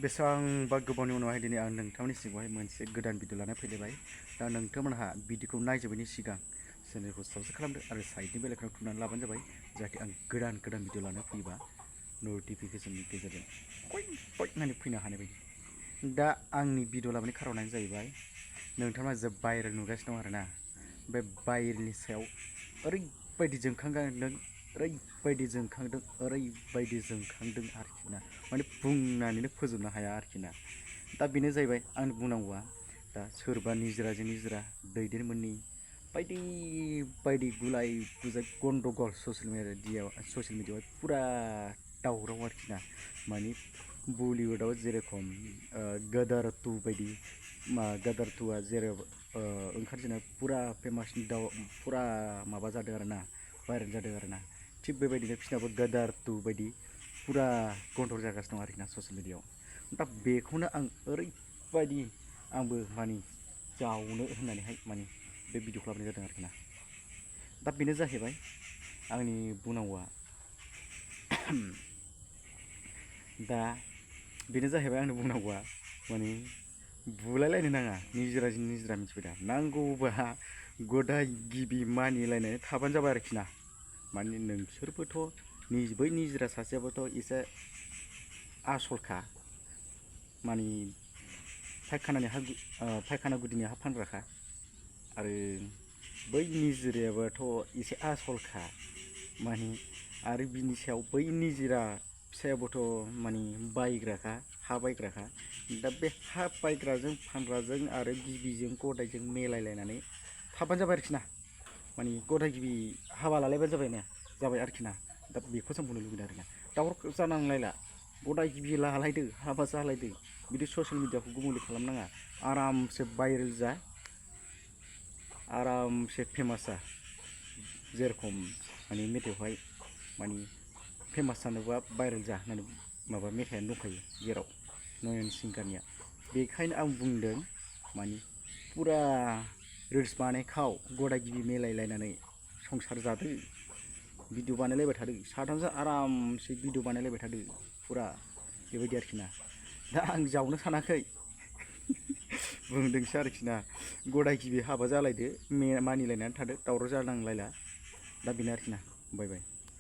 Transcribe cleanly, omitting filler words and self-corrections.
बेसेबांबा गोबावनि उनावहाय दिनै आं नोंथांमोननि सिगाङावहाय मोनसे गोदान भिडिअ लाना फैलायबाय। दा नोंथांमोनहा भिडिअखौ नायजोबैनि सिगां चेनेलखौ साबस्क्राइब खालामदो आरो साइडनि बेल आइकनखौ थुनानै लाबानो जाबाय, जाहाथे आं गोदान भिडिअ लाना फैयोबा नटिफिकेसननि गेजेरजों पइन्ट होननानै फैनो हानाय बायदि। दा आंनि भिडिअ लाबोनायनि खारनानो जाहैबाय नोंथांमोना जे भाइरेल नुगासिनो दं आरोना, बे भाइरेलनि सायाव ओरैबायदि जोंखांदों आरोखि ना, माने बुंनानैनो फोजोबनो हाया आरोखि ना। दा बेनो जाहैबाय आंनि बुंनांगौआ। दा सोरबा निजिराजों निजिरा दैदेनमोननि बायदि गुलाय गुजाय गन्डगल ससियेल मिडियायावहाय फुरा दावराव आरोखि ना। माने बलिउडआव जेरेखम गदर 2 बायदि गदर 2आ जेरै ओंखारजेननाय फुरा फेमास फुरा माबा जादों आरोना, भाइरेल जादों आरोना। थिग बेबायदिनो बिसोरनाबो गदर 2 बायदि फुरा गन्डगल जागासिनो दं आरोखि ना ससियेल मिडियायाव। दा बेखौनो आं ओरैबायदि आंबो माने जावनो होननानैहाय माने बे भिडिअखौ लाबोनाय जादों आरोखि ना। दा बेनो जाहैबाय आंनि बुंनांगौआ। माने बुलायलायनो नाङा, निजिराजों निजिरा मिथिबाय दा। नांगौबा गदाय गिबि मानिलायनानै थाबानो जाबाय आरोखि ना। माने नोंसोरबोथ' बै निजिरा सासेयाबोथ' एसे आसलखा, माने फायखाना गुदिनि हा फानग्राखा, आरो बै निजिरायाबोथ' एसे आसलखा माने। आरो बिनि सायाव बै निजिरा फिसायाबोथ' माने बायग्राखा, हा बायग्राखा। दा बे हा बायग्राजों फानग्राजों आरो गिबिजों गदायजों मेलायलायनानै थाबानो जाबाय आरोखि ना। माने गदाय गिबि हाबा लालायबानो जाबाय आरोखि ना। दा बेखौसो बुंनो लुबैदों आरोना। दावराव जानांलायला, गदाय गिबि लालायदो, हाबा जालायदो, बिदि ससियेल मिडियाखौ गुबुंले खालामनाङा। आरामसे भाइरेल जा, आरामसे फेमास जा। जेरखम माने मेथाइआवहाय माने फेमास जानोबा भाइरेल जा होननानै माबा मेथाइआनो दंखायो जेराव नयन सिंगारनिया। बेखायनो आं बुंदों माने फुरा रिल्स बानायखाव, गदाय गिबि मेलायलायनानै संसार जादो, भिडिअ बानायलायबाय थादो, साथामजों आरामसे भिडिअ बानायलायबाय थादो फुरा, बेबायदि आरोखि ना। दा आं जावनो सानाखै, बुंदोंसो आरोखि ना। गदाय गिबि हाबा जालायदो, मानिलायनानै थादो, दावराव जानांलायला। दा बेनो आरोखि ना। बाय बाय।